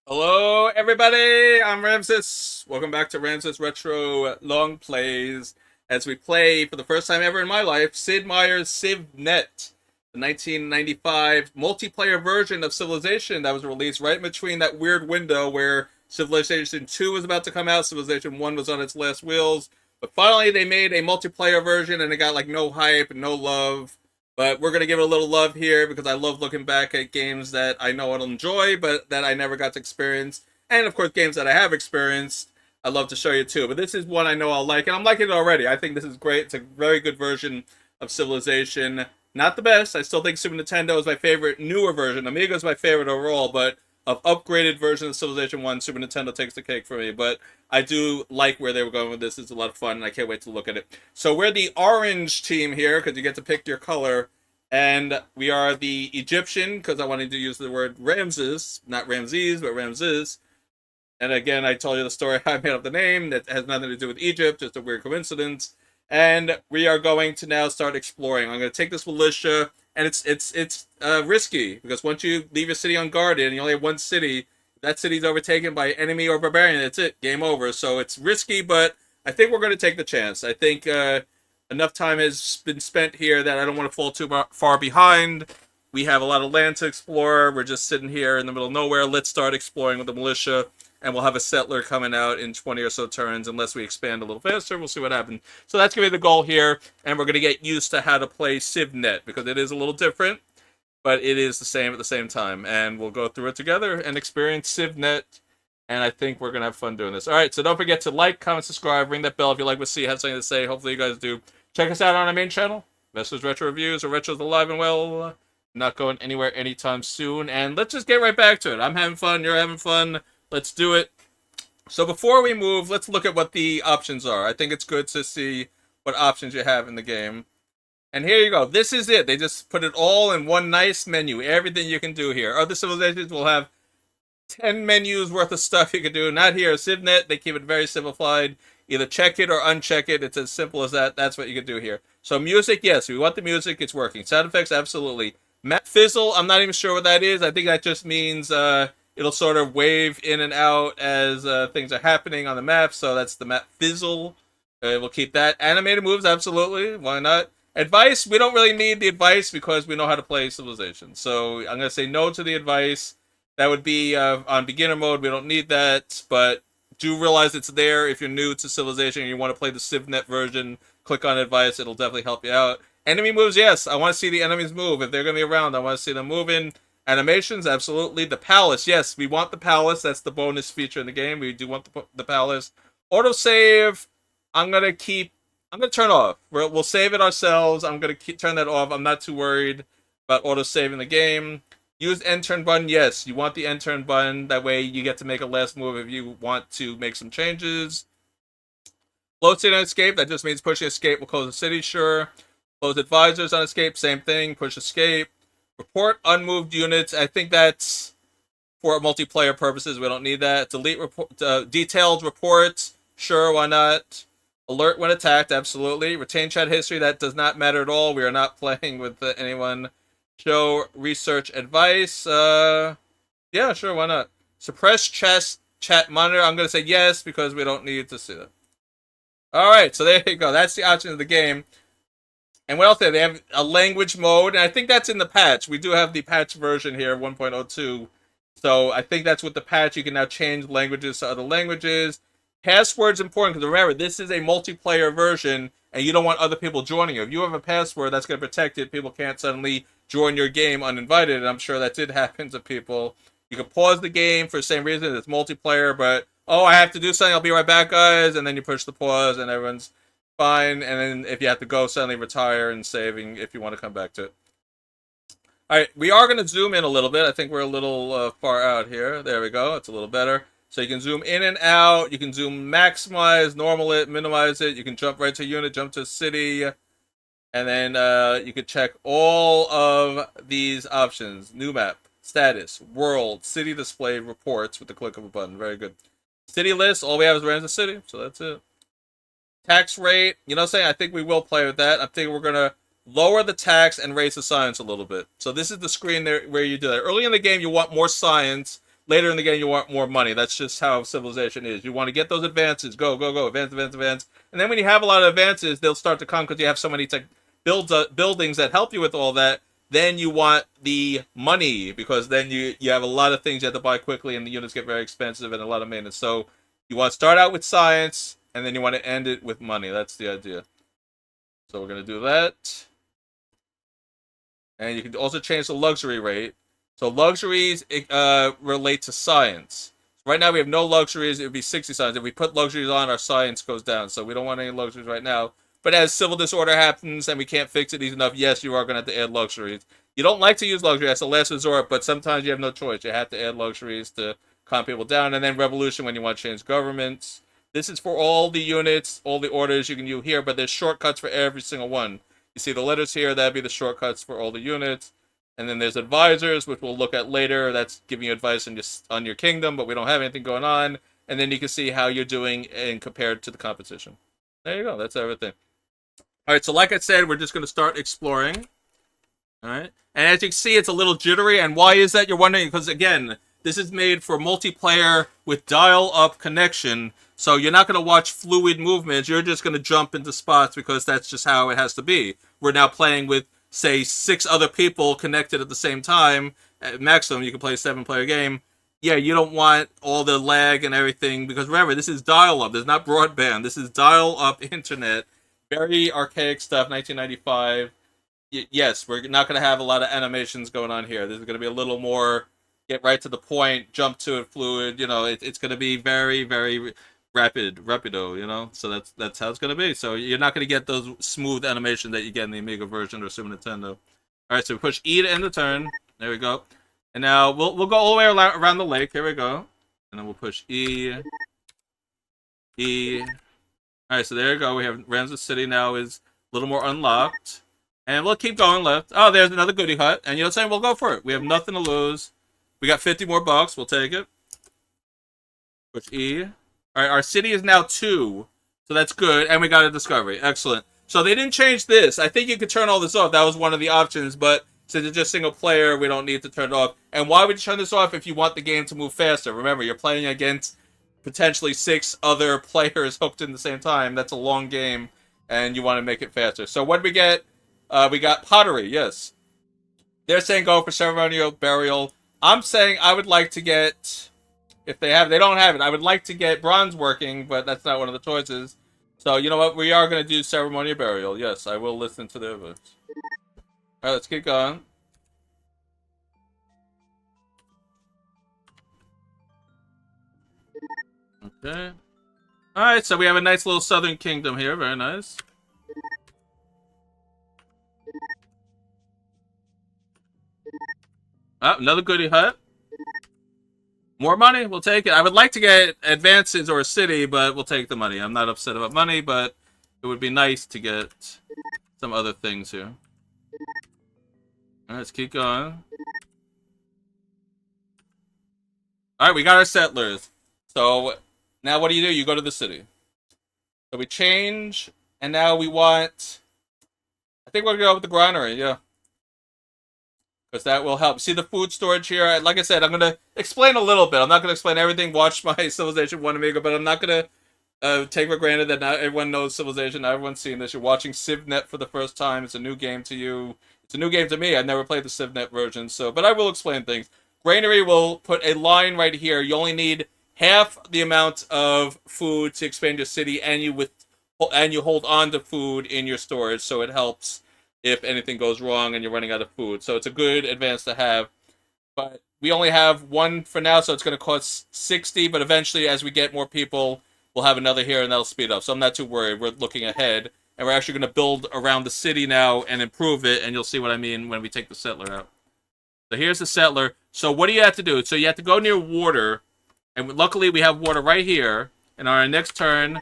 Hello, everybody. I'm Ramsis. Welcome back to Ramsis Retro Longplays as we play for the first time ever in my life Sid Meier's CivNet, the 1995 multiplayer version of Civilization that was released right in between that weird window where Civilization 2 was about to come out, Civilization 1 was on its last wheels. But finally, they made a multiplayer version and it got like no hype and no love. But we're going to give it a little love here because I love looking back at games that I know I'll enjoy, but that I never got to experience. And of course, games that I have experienced, I love to show you too. But this is one I know I'll like, and I'm liking it already. I think this is great. It's a very good version of Civilization. Not the best. I still think Super Nintendo is my favorite newer version. Amiga is my favorite overall, but of upgraded version of Civilization 1, Super Nintendo takes the cake for me. But I do like where they were going with this. It's a lot of fun, and I can't wait to look at it. So we're the orange team here, because you get to pick your color. And we are the Egyptian, because I wanted to use the word Ramses, not Ramses, but Ramses. And again, I told you the story I made up the name. That has nothing to do with Egypt, just a weird coincidence. And we are going to now start exploring. I'm going to take this militia, and it's risky, because once you leave your city unguarded, and you only have one city, that city's overtaken by enemy or barbarian, that's it, game over. So it's risky, but I think we're going to take the chance. I think enough time has been spent here that I don't want to fall too far behind. We have a lot of land to explore. We're just sitting here in the middle of nowhere. Let's start exploring with the militia, and we'll have a settler coming out in 20 or so turns. Unless we expand a little faster, we'll see what happens. So that's going to be the goal here, and we're going to get used to how to play CivNet, because it is a little different, but it is the same at the same time. And we'll go through it together and experience CivNet, and I think we're going to have fun doing this. All right, so don't forget to like, comment, subscribe, ring that bell if you like what you see, have something to say. Hopefully you guys do. Check us out on our main channel, Vestas Retro Reviews, or Retro's Alive and Well. Not going anywhere anytime soon. And let's just get right back to it. I'm having fun, you're having fun. Let's do it. So before we move, let's look at what the options are. I think it's good to see what options you have in the game. And here you go. This is it. They just put it all in one nice menu. Everything you can do here. Other civilizations will have 10 menus worth of stuff you can do. Not here. CivNet, they keep it very simplified. Either check it or uncheck it. It's as simple as that. That's what you can do here. So music, yes. We want the music. It's working. Sound effects, absolutely. Map fizzle, I'm not even sure what that is. I think that just means it'll sort of wave in and out as things are happening on the map. So that's the map fizzle. We'll keep that. Animated moves, absolutely. Why not? Advice, we don't really need the advice because we know how to play Civilization. So I'm going to say no to the advice. That would be on beginner mode. We don't need that, but do realize it's there if you're new to Civilization and you want to play the CivNet version. Click on advice. It'll definitely help you out. Enemy moves, yes. I want to see the enemies move. If they're going to be around, I want to see them moving. Animations, absolutely. The palace, yes. We want the palace. That's the bonus feature in the game. We do want the palace. Autosave, I'm going to turn off. We'll save it ourselves. I'm going to turn that off. I'm not too worried about autosaving the game. Use end turn button, yes. You want the end turn button. That way you get to make a last move if you want to make some changes. Float city on escape, that just means pushing escape will close the city, sure. Close advisors on escape, same thing. Push escape. Report unmoved units. I think that's for multiplayer purposes. We don't need that. Delete report, detailed reports. Sure, why not? Alert when attacked, absolutely. Retain chat history, that does not matter at all. We are not playing with anyone. Show research advice. Yeah, sure, why not? Suppress chat monitor. I'm going to say yes because we don't need to see that. Alright, so there you go. That's the option of the game. And what else? They have a language mode, and I think that's in the patch. We do have the patch version here, 1.02. So I think that's with the patch. You can now change languages to other languages. Password's important, because remember, this is a multiplayer version, and you don't want other people joining you. If you have a password, that's going to protect it. People can't suddenly join your game uninvited, and I'm sure that did happen to people. You can pause the game for the same reason. It's multiplayer, but, oh, I have to do something. I'll be right back, guys. And then you push the pause, and everyone's fine. And then if you have to go, suddenly retire and saving if you want to come back to it. All right, we are going to zoom in a little bit. I think we're a little far out here. There we go. It's a little better. So you can zoom in and out. You can zoom maximize, normal it, minimize it. You can jump right to a unit, jump to a city. And then you can check all of these options. New map, status, world, city display, reports with the click of a button. Very good. City list, all we have is Ramses City. So that's it. Tax rate, you know what I'm saying? I think we will play with that. I think we're going to lower the tax and raise the science a little bit. So this is the screen there where you do that. Early in the game, you want more science later in the game you want more money. That's just how civilization is. You want to get those advances, go, go, go, advance, advance, advance. And then when you have a lot of advances, they'll start to come because you have so many buildings that help you with all that. Then you want the money because then you have a lot of things you have to buy quickly and the units get very expensive and a lot of maintenance. So you want to start out with science and then you want to end it with money. That's the idea. So we're going to do that. And you can also change the luxury rate. So luxuries relate to science. Right now we have no luxuries. It would be 60 science. If we put luxuries on, our science goes down. So we don't want any luxuries right now. But as civil disorder happens and we can't fix it easy enough, yes, you are going to have to add luxuries. You don't like to use luxury as a last resort, but sometimes you have no choice. You have to add luxuries to calm people down. And then revolution when you want to change governments. This is for all the units, all the orders you can do here, but there's shortcuts for every single one. You see the letters here, that'd be the shortcuts for all the units. And then there's advisors, which we'll look at later. That's giving you advice on your kingdom, but we don't have anything going on. And then you can see how you're doing and compared to the competition. There you go. That's everything. All right, so like I said, we're just going to start exploring. All right. And as you can see, it's a little jittery. And why is that, you're wondering? Because, again, this is made for multiplayer with dial-up connection. So you're not going to watch fluid movements. You're just going to jump into spots because that's just how it has to be. We're now playing with, say, 6 other people connected at the same time. At maximum, you can play a 7-player game. Yeah, you don't want all the lag and everything because remember, this is dial-up. This is not broadband. This is dial-up internet. Very archaic stuff, 1995. Yes, we're not going to have a lot of animations going on here. This is going to be a little more get right to the point, jump to it fluid. You know, it's going to be very, very rapido, you know? So that's how it's going to be. So you're not going to get those smooth animations that you get in the Amiga version or Super Nintendo. All right, so we push E to end the turn. There we go. And now we'll go all the way around the lake. Here we go. And then we'll push E. E. All right, so there you go. We have Ramses City now is a little more unlocked. And we'll keep going left. Oh, there's another goodie hut. And you know what I'm saying? We'll go for it. We have nothing to lose. We got 50 more bucks. We'll take it. Push E. All right, our city is now 2. So that's good. And we got a discovery. Excellent. So they didn't change this. I think you could turn all this off. That was one of the options. But since it's just single player, we don't need to turn it off. And why would you turn this off if you want the game to move faster? Remember, you're playing against potentially 6 other players hooked in the same time. That's a long game. And you want to make it faster. So what did we get? We got pottery, yes. They're saying go for ceremonial burial. I'm saying I would like to get, if they don't have it, I would like to get bronze working, but that's not one of the choices. So, you know what? We are going to do ceremonial burial. Yes, I will listen to their votes. Alright, let's keep going. Okay. Alright, so we have a nice little southern kingdom here. Very nice. Oh, another goodie hut. More money, we'll take it. I would like to get advances or a city, but we'll take the money. I'm not upset about money, but it would be nice to get some other things here. Alright, let's keep going. Alright, we got our settlers. So, now what do? You go to the city. So we change, and now we want... I think we're going to go with the granary, yeah. Because that will help. See the food storage here? Like I said, I'm going to explain a little bit. I'm not going to explain everything. Watch my Civilization 1 Amiga, but I'm not going to take for granted that not everyone knows Civilization. Not everyone's seen this. You're watching CivNet for the first time. It's a new game to you. It's a new game to me. I've never played the CivNet version, but I will explain things. Granary will put a line right here. You only need half the amount of food to expand your city, and you hold on to food in your storage, so it helps if anything goes wrong and you're running out of food. So it's a good advance to have. But we only have one for now, so it's going to cost 60, but eventually as we get more people, we'll have another here and that'll speed up. So I'm not too worried. We're looking ahead, and we're actually going to build around the city now and improve it, and you'll see what I mean when we take the settler out. So here's the settler. So what do you have to do? So you have to go near water, and luckily we have water right here. And on our next turn,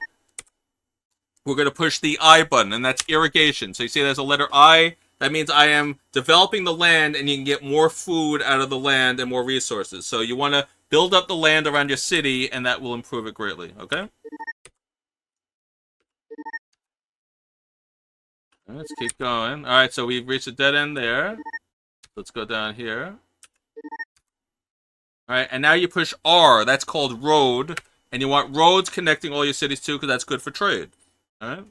we're going to push the I button, and that's irrigation. So you see there's a letter I. That means I am developing the land, and you can get more food out of the land and more resources. So you want to build up the land around your city, and that will improve it greatly, okay? Let's keep going. All right, so we've reached a dead end there. Let's go down here. All right, and now you push R. That's called road, and you want roads connecting all your cities too, because that's good for trade. All right. All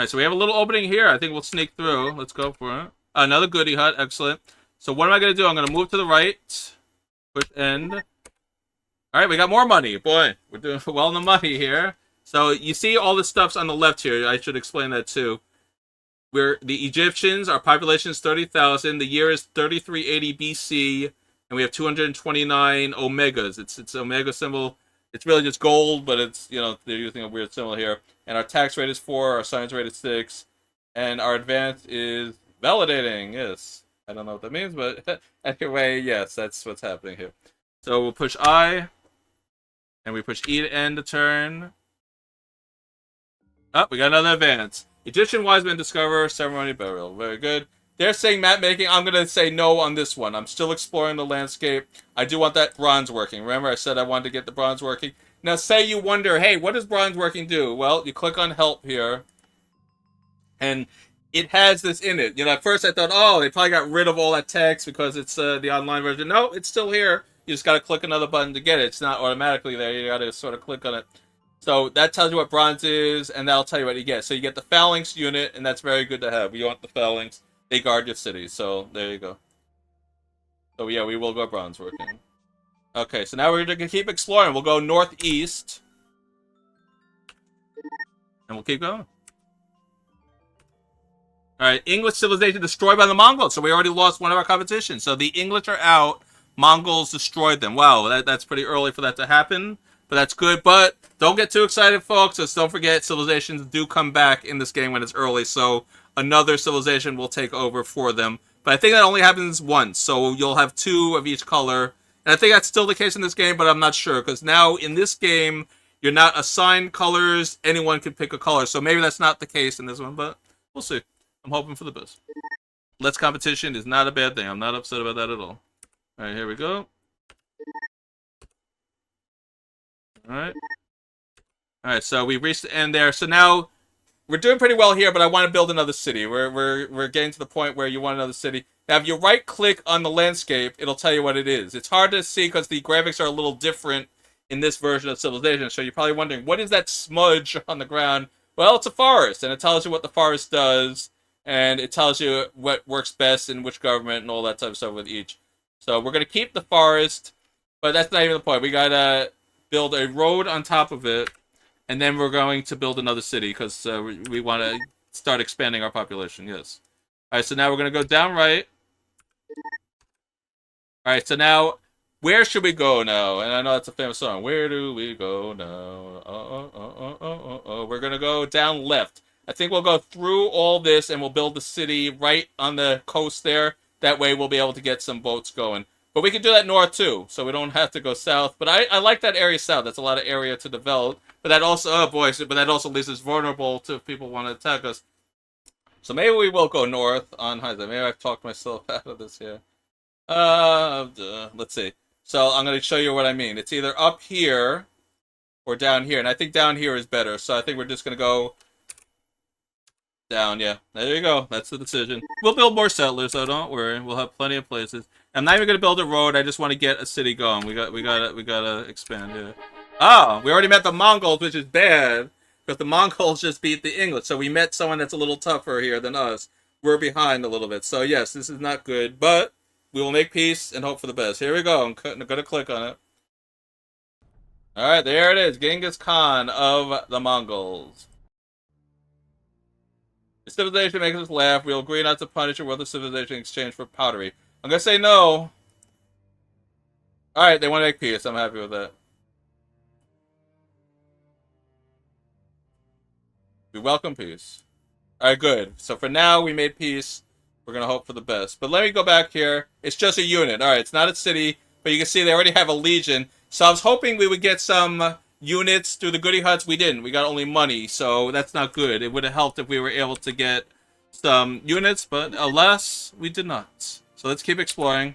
right, so we have a little opening here. I think we'll sneak through. Let's go for it. Another goodie hut. Excellent. So what am I going to do? I'm going to move to the right. Push end. All right, we got more money. Boy, we're doing well in the money here. So you see all this stuff's on the left here. I should explain that too. We're the Egyptians. Our population is 30,000. The year is 3380 BC, and we have 229 omegas. It's omega symbol. It's really just gold, but it's, you know, they're using a weird symbol here. And our tax rate is 4. Our science rate is 6, and our advance is validating. Yes, I don't know what that means, but anyway, yes, that's what's happening here. So we'll push I, and we push E to end the turn. Oh, we got another advance. Egyptian wise men discover ceremony burial. Very good. They're saying map making. I'm going to say no on this one. I'm still exploring the landscape. I do want that bronze working. Remember, I said I wanted to get the bronze working. Now, say you wonder, hey, what does bronze working do? Well, you click on help here, and it has this in it. You know, at first I thought, oh, they probably got rid of all that text because it's the online version. No, it's still here. You just got to click another button to get it. It's not automatically there. You got to sort of click on it. So that tells you what bronze is, and that'll tell you what you get. So you get the phalanx unit, and that's very good to have. You want the phalanx. They guard your city, so there you go. So yeah, we will go bronze working. Okay, so now we're going to keep exploring. We'll go northeast. And we'll keep going. Alright, English civilization destroyed by the Mongols. So we already lost one of our competitions. So the English are out. Mongols destroyed them. Wow, that's pretty early for that to happen. But that's good. But don't get too excited, folks. Just don't forget, civilizations do come back in this game when it's early. So another civilization will take over for them. But I think that only happens once. So you'll have 2 of each color. And I think that's still the case in this game, but I'm not sure. Because now in this game, you're not assigned colors. Anyone can pick a color. So maybe that's not the case in this one. But we'll see. I'm hoping for the best. Let's competition is not a bad thing. I'm not upset about that at all. Alright, here we go. Alright. Alright, so we reached the end there. So now we're doing pretty well here, but I want to build another city. We're getting to the point where you want another city. Now, if you right click on the landscape, it'll tell you what it is. It's hard to see because the graphics are a little different in this version of Civilization. So you're probably wondering, what is that smudge on the ground? Well, it's a forest, and it tells you what the forest does, and it tells you what works best in which government and all that type of stuff with each. So we're going to keep the forest, but that's not even the point. We got to build a road on top of it, and then we're going to build another city because we want to start expanding our population, yes. All right, so now we're going to go down right. All right, so now, where should we go now? And I know that's a famous song. Where do we go now? We're going to go down left. I think we'll go through all this, and we'll build the city right on the coast there. That way we'll be able to get some boats going. But we can do that north, too, so we don't have to go south. But I like that area south. That's a lot of area to develop. But that also, oh boy, but that also leaves us vulnerable to if people want to attack us. So maybe we will go north on hindsight. Maybe I've talked myself out of this here. Let's see. So I'm going to show you what I mean. It's either up here or down here. And I think down here is better. So I think we're just going to go down, yeah. There you go. That's the decision. We'll build more settlers, so don't worry. We'll have plenty of places. I'm not even going to build a road. I just want to get a city going. We gotta expand, yeah. Oh, we already met the Mongols, which is bad. Because the Mongols just beat the English. So we met someone that's a little tougher here than us. We're behind a little bit. So yes, this is not good. But we will make peace and hope for the best. Here we go. I'm going to click on it. Alright, there it is. Genghis Khan of the Mongols. If civilization makes us laugh, we'll agree not to punish a worthless civilization in exchange for pottery. I'm going to say no. Alright, they want to make peace. I'm happy with that. We welcome peace. Alright, good. So for now, we made peace. We're going to hope for the best. But let me go back here. It's just a unit. Alright, it's not a city. But you can see they already have a legion. So I was hoping we would get some units through the goodie huts. We didn't. We got only money. So that's not good. It would have helped if we were able to get some units. But alas, we did not. So let's keep exploring.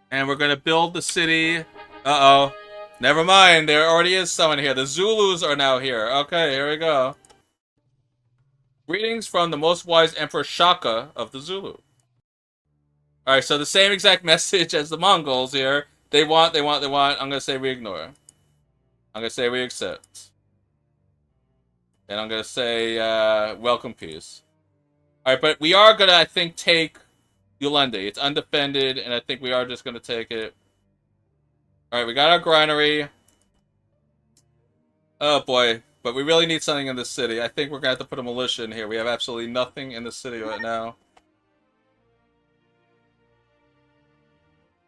And we're going to build the city. Uh-oh. Never mind. There already is someone here. The Zulus are now here. Okay, here we go. Greetings from the most wise Emperor Shaka of the Zulu. Alright, so the same exact message as the Mongols here. They want, they want, they want. I'm gonna say we ignore. I'm gonna say we accept. And I'm gonna say, welcome peace. Alright, but we are gonna, I think, take Yulandi. It's undefended, and I think we are just gonna take it. Alright, we got our granary. Oh boy, but we really need something in the city. I think we're gonna have to put a militia in here. We have absolutely nothing in the city right now.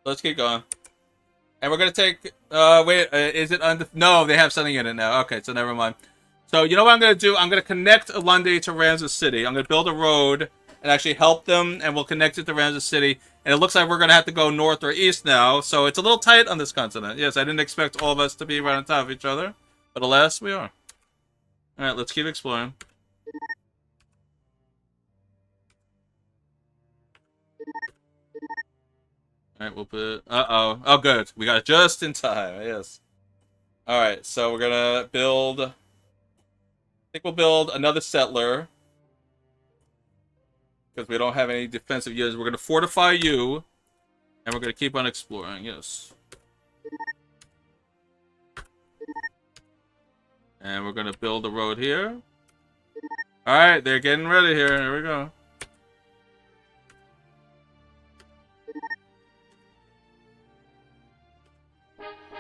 Let's keep going. And we're gonna take, wait, is it no, they have something in it now. Okay, so never mind. So, you know what I'm gonna do? I'm gonna connect Alunde to Ramses City. I'm gonna build a road and actually help them, and we'll connect it to Ramses City. And it looks like we're gonna have to go north or east now, so it's a little tight on this continent. Yes, I didn't expect all of us to be right on top of each other, but alas, we are. Alright, let's keep exploring. Alright, we'll put... Uh-oh. Oh, good. We got it just in time. Yes. Alright, so we're gonna build... I think we'll build another settler. Because we don't have any defensive units. We're gonna fortify you. And we're gonna keep on exploring. Yes. And we're gonna build a road here. Alright, they're getting ready here. Here we go.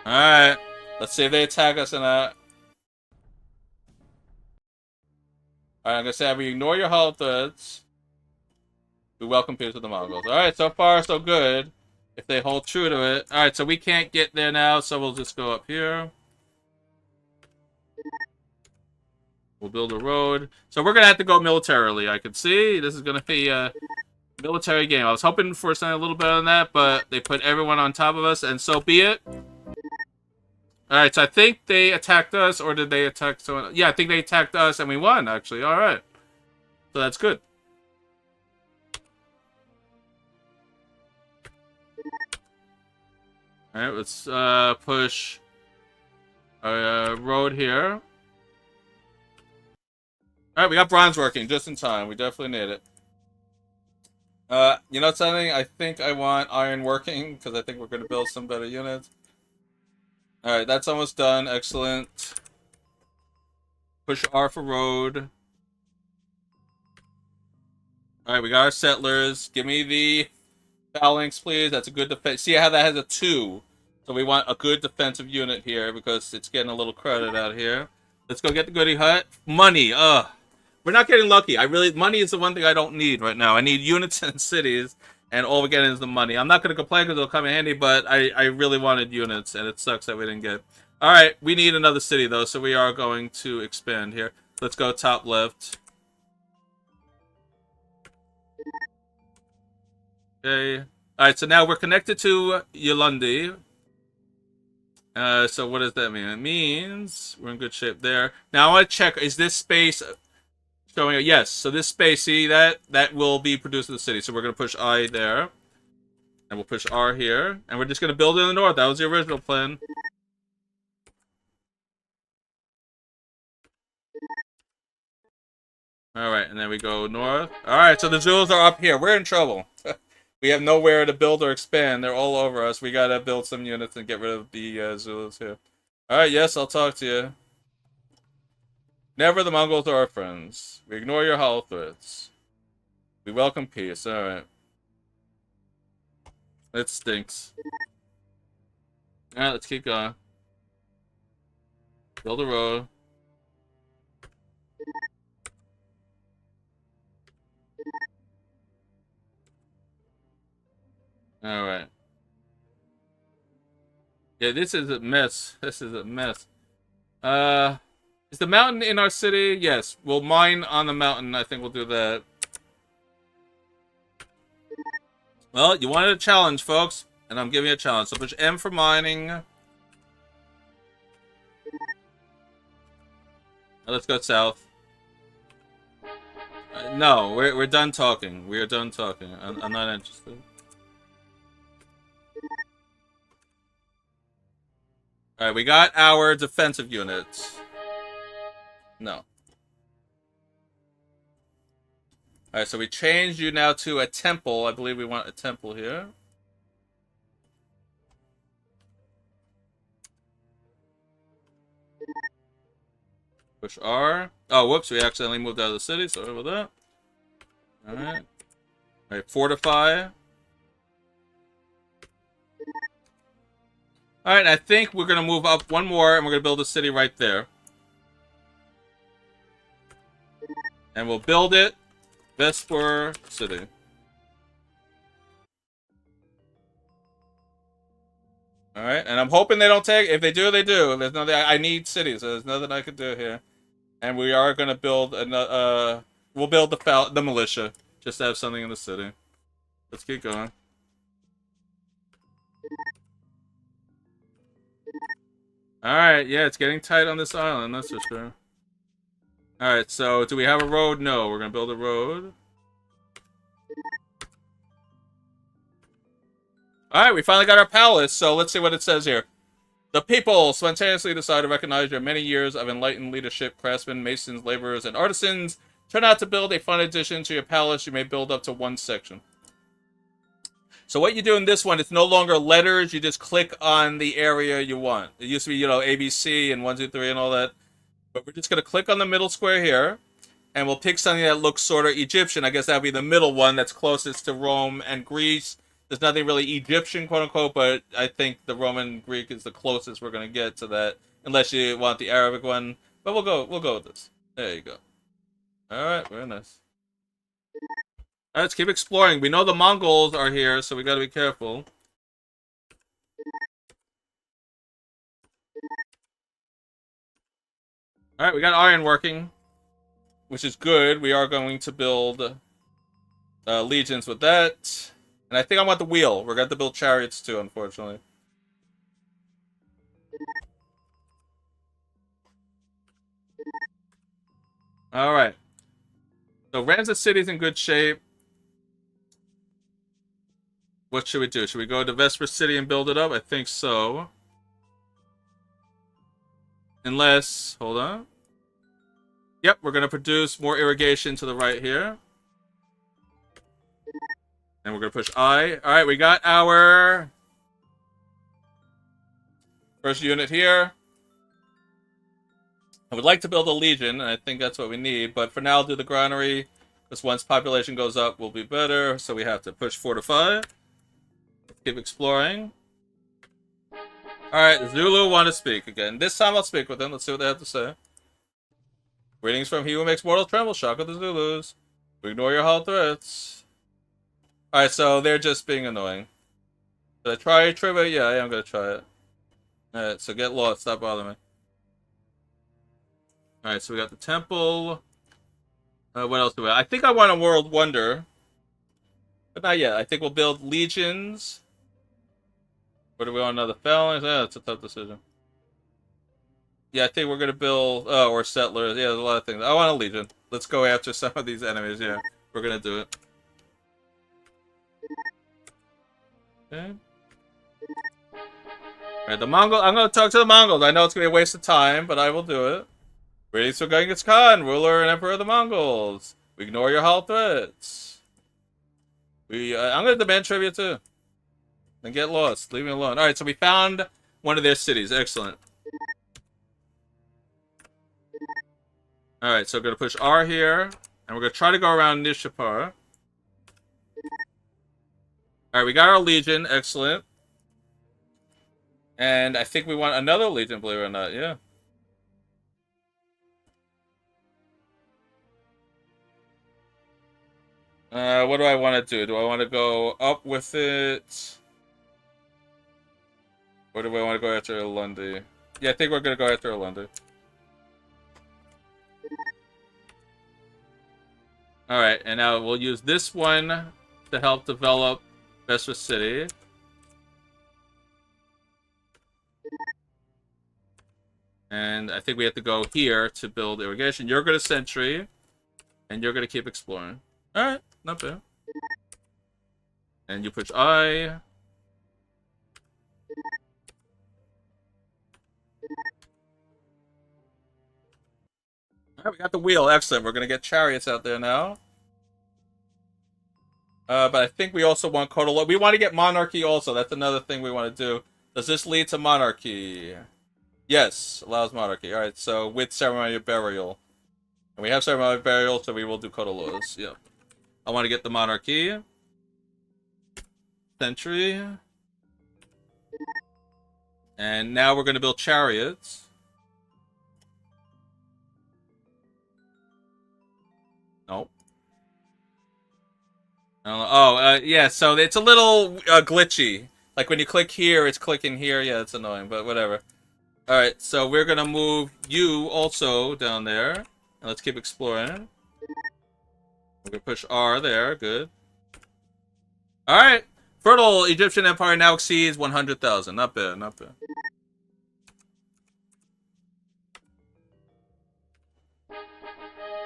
Alright. Let's see if they attack us in that. Alright, I'm gonna say we ignore your hollow threads. We welcome peace with the Mongols. Alright, so far so good. If they hold true to it. Alright, so we can't get there now, so we'll just go up here. We'll build a road. So we're gonna have to go militarily, I can see. This is gonna be a military game. I was hoping for something a little better than that, but they put everyone on top of us, and so be it. Alright, so I think they attacked us, or did they attack someone? Yeah, I think they attacked us, and we won, actually. Alright. So that's good. Alright, let's push our road here. Alright, we got bronze working just in time. We definitely need it. You know something? I think I want iron working, because I think we're going to build some better units. Alright, that's almost done. Excellent. Push R for road. Alright, we got our settlers. Give me the phalanx, please. That's a good defense. See how that has a 2. So we want a good defensive unit here, because it's getting a little crowded out here. Let's go get the goody hut. Money, we're not getting lucky. Money is the one thing I don't need right now. I need units in cities, and all we're getting is the money. I'm not going to complain because it'll come in handy, but I really wanted units, and it sucks that we didn't get. Alright, we need another city, though, so we are going to expand here. Let's go top left. Okay. Alright, so now we're connected to Yulandi. So what does that mean? It means we're in good shape there. Now I want to check, is this space... showing yes, so this space, see that will be produced in the city. So we're gonna push I there, and we'll push R here, and we're just gonna build in the north. That was the original plan. All right, and then we go north. All right, so the Zulus are up here. We're in trouble. We have nowhere to build or expand. They're all over us. We gotta build some units and get rid of the Zulus here. All right, yes, I'll talk to you. Never the Mongols are our friends. We ignore your hollow threats. We welcome peace. Alright. It stinks. Alright, let's keep going. Build a road. Alright. Yeah, this is a mess. This is a mess. Is the mountain in our city? Yes. We'll mine on the mountain. I think we'll do that. Well, you wanted a challenge, folks. And I'm giving you a challenge. So push M for mining. Now let's go south. No, we're done talking. We are done talking. I'm not interested. Alright, we got our defensive units. No. Alright, so we changed you now to a temple. I believe we want a temple here. Push R. Oh, whoops, we accidentally moved out of the city. Sorry about that. Alright. Alright, fortify. Alright, I think we're going to move up one more, and we're going to build a city right there. And we'll build it. Vesper City. Alright, and I'm hoping they don't take... If they do, they do. There's nothing... I need cities. So there's nothing I can do here. And we are going to build... we'll build the militia. Just to have something in the city. Let's keep going. Alright, yeah, it's getting tight on this island. That's for sure. Alright, so do we have a road? No, we're going to build a road. Alright, we finally got our palace, so let's see what it says here. The people spontaneously decide to recognize your many years of enlightened leadership. Craftsmen, masons, laborers, and artisans turn out to build a fun addition to your palace. You may build up to one section. So what you do in this one, it's no longer letters. You just click on the area you want. It used to be, you know, ABC and 1, 2, 3 and all that. But we're just going to click on the middle square here. And we'll pick something that looks sort of Egyptian. I guess that would be the middle one that's closest to Rome and Greece. There's nothing really Egyptian, quote unquote, but I think the Roman Greek is the closest we're going to get to that. Unless you want the Arabic one. But we'll go with this. There you go. Alright, very nice. Alright, let's keep exploring. We know the Mongols are here, so we gotta be careful. Alright, we got iron working, which is good. We are going to build legions with that. And I think I want the wheel. We're going to build chariots too, unfortunately. Alright. So Ramses City's in good shape. What should we do? Should we go to Vesper City and build it up? I think so. Unless... Hold on. Yep, we're going to produce more irrigation to the right here. And we're going to push I. Alright, we got our first unit here. I would like to build a legion, and I think that's what we need. But for now, I'll do the granary. Because once population goes up, we'll be better. So we have to push fortify. Keep exploring. Alright, Zulu want to speak again. This time I'll speak with them. Let's see what they have to say. Greetings from he who makes mortals tremble. Shock of the Zulus. We ignore your hollow threats. Alright, so they're just being annoying. Should I try trivia? Yeah, I am going to try it. Alright, so get lost. Stop bothering me. Alright, so we got the temple. What else do we have? I think I want a world wonder. But not yet. I think we'll build legions. What do we want? Another phalanx? Yeah, that's a tough decision. Yeah, I think we're going to build... Oh, or settlers. Yeah, there's a lot of things. I want a legion. Let's go after some of these enemies. Yeah, we're going to do it. Okay. Alright, the Mongol... I'm going to talk to the Mongols. I know it's going to be a waste of time, but I will do it. Greetings from Genghis Khan, ruler and emperor of the Mongols. We ignore your hollow threats. I'm going to demand trivia too. Then get lost. Leave me alone. Alright, so we found one of their cities. Excellent. Alright, so we're going to push R here. And we're going to try to go around Nishapur. Alright, we got our legion. Excellent. And I think we want another legion, believe it or not. Yeah. What do I want to do? Do I want to go up with it? Or do I want to go after Lundi? Yeah, I think we're going to go after Lundi. Alright, and now we'll use this one to help develop Vesper City. And I think we have to go here to build irrigation. You're going to sentry, and you're going to keep exploring. Alright, not bad. And you push I. Alright, we got the wheel. Excellent. We're going to get chariots out there now. But I think we also want Kotal. We want to get monarchy also. That's another thing we want to do. Does this lead to monarchy? Yes, allows monarchy. All right, so with ceremony of burial, and we have ceremony of burial, so we will do Kotal. Yeah, I want to get the monarchy. Century. And now we're going to build chariots. Nope. Oh, yeah, so it's a little glitchy. Like when you click here, it's clicking here. Yeah, it's annoying, but whatever. Alright, so we're going to move you also down there. And let's keep exploring. We're going to push R there. Good. Alright. Fertile Egyptian Empire now exceeds 100,000. Not bad, not bad.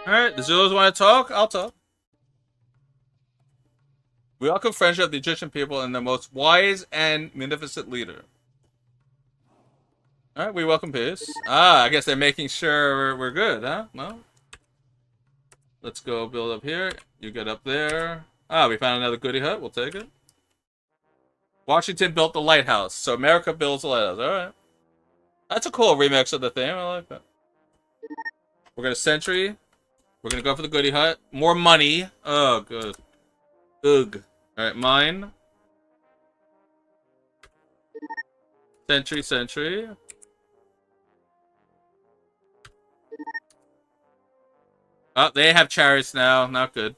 Alright, the Zulus want to talk? I'll talk. We welcome friendship of the Egyptian people and their most wise and magnificent leader. Alright, we welcome peace. Ah, I guess they're making sure we're good, huh? No? Let's go build up here. You get up there. Ah, we found another goodie hut. We'll take it. Washington built the lighthouse, so America builds the lighthouse. Alright. That's a cool remix of the theme. I like that. We're gonna sentry. We're gonna go for the goodie hut. More money. Oh, good. Ugh. Alright, mine. Sentry, sentry. Oh, they have chariots now. Not good.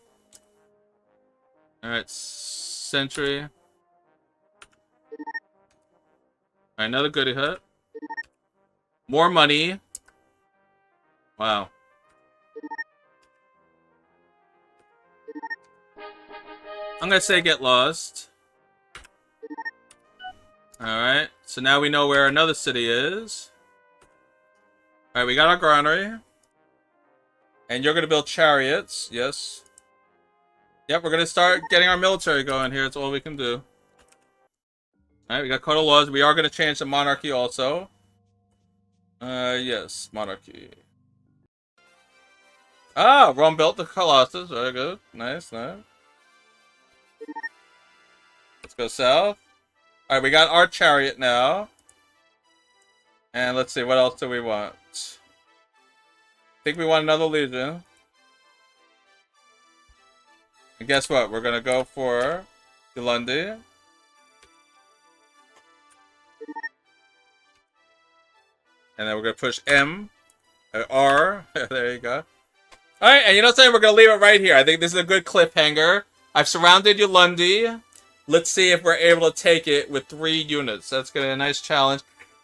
Alright, sentry. Alright, another goodie hut. More money. Wow. I'm gonna say get lost. Alright, so now we know where another city is. Alright, we got our granary. And you're gonna build chariots, yes. Yep, we're gonna start getting our military going here. That's all we can do. Alright, we got code of laws. We are gonna change the monarchy also. Yes, monarchy. Ah, Rome built the Colossus. Very good. Nice, nice. Let's go south. Alright, we got our chariot now. And let's see, what else do we want? I think we want another legion. And guess what? We're gonna go for Yulundi. And then we're gonna push M. R. There you go. Alright, and you know what I'm saying? We're gonna leave it right here. I think this is a good cliffhanger. I've surrounded Yulundi. Let's see if we're able to take it with 3 units. That's gonna be a nice challenge.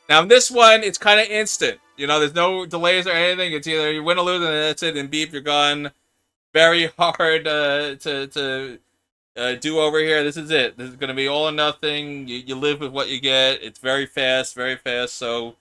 Now, in this one, it's kind of instant. You know, there's no delays or anything. It's either you win or lose, and that's it. And beep, you're gone. Very hard to do over here. This is it. This is going to be all or nothing. You live with what you get. It's very fast, so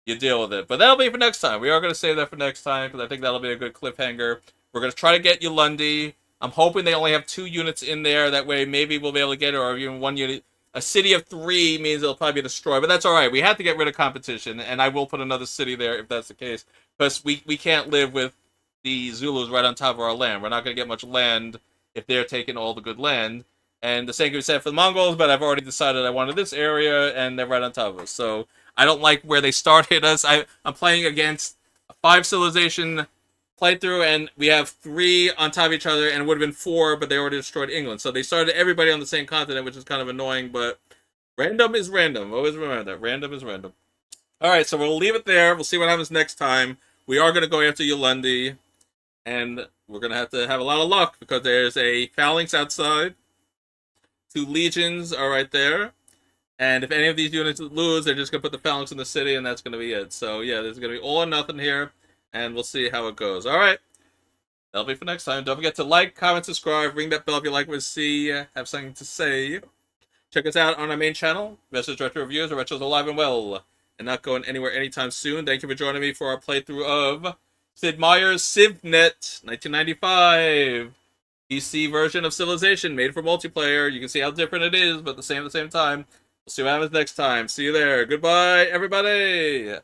you deal with it. But that'll be for next time. We are going to save that for next time, because I think that'll be a good cliffhanger. We're going to try to get Yulundi. I'm hoping they only have 2 units in there. That way, maybe we'll be able to get it, or even 1 unit. A city of 3 means it'll probably be destroyed, but that's all right. We have to get rid of competition, and I will put another city there if that's the case. Because we can't live with the Zulus right on top of our land. We're not going to get much land if they're taking all the good land. And the same can be said for the Mongols, but I've already decided I wanted this area, and they're right on top of us. So I don't like where they started us. I'm playing against a 5 civilization playthrough, and we have 3 on top of each other, and it would have been 4, but they already destroyed England. So they started everybody on the same continent, which is kind of annoying, but random is random. Always remember that. Random is random. Alright, so we'll leave it there. We'll see what happens next time. We are going to go after Yulundi, and we're going to have a lot of luck, because there's a phalanx outside. 2 legions are right there. And if any of these units lose, they're just going to put the phalanx in the city, and that's going to be it. So, yeah, there's going to be all or nothing here. And we'll see how it goes. Alright. That'll be for next time. Don't forget to like, comment, subscribe, ring that bell if you like what you see, have something to say. Check us out on our main channel, Ramsis Retro Reviews. Our retros are alive and well, and not going anywhere anytime soon. Thank you for joining me for our playthrough of Sid Meier's CivNet 1995. PC version of Civilization, made for multiplayer. You can see how different it is, but the same at the same time. We'll see what happens next time. See you there. Goodbye, everybody!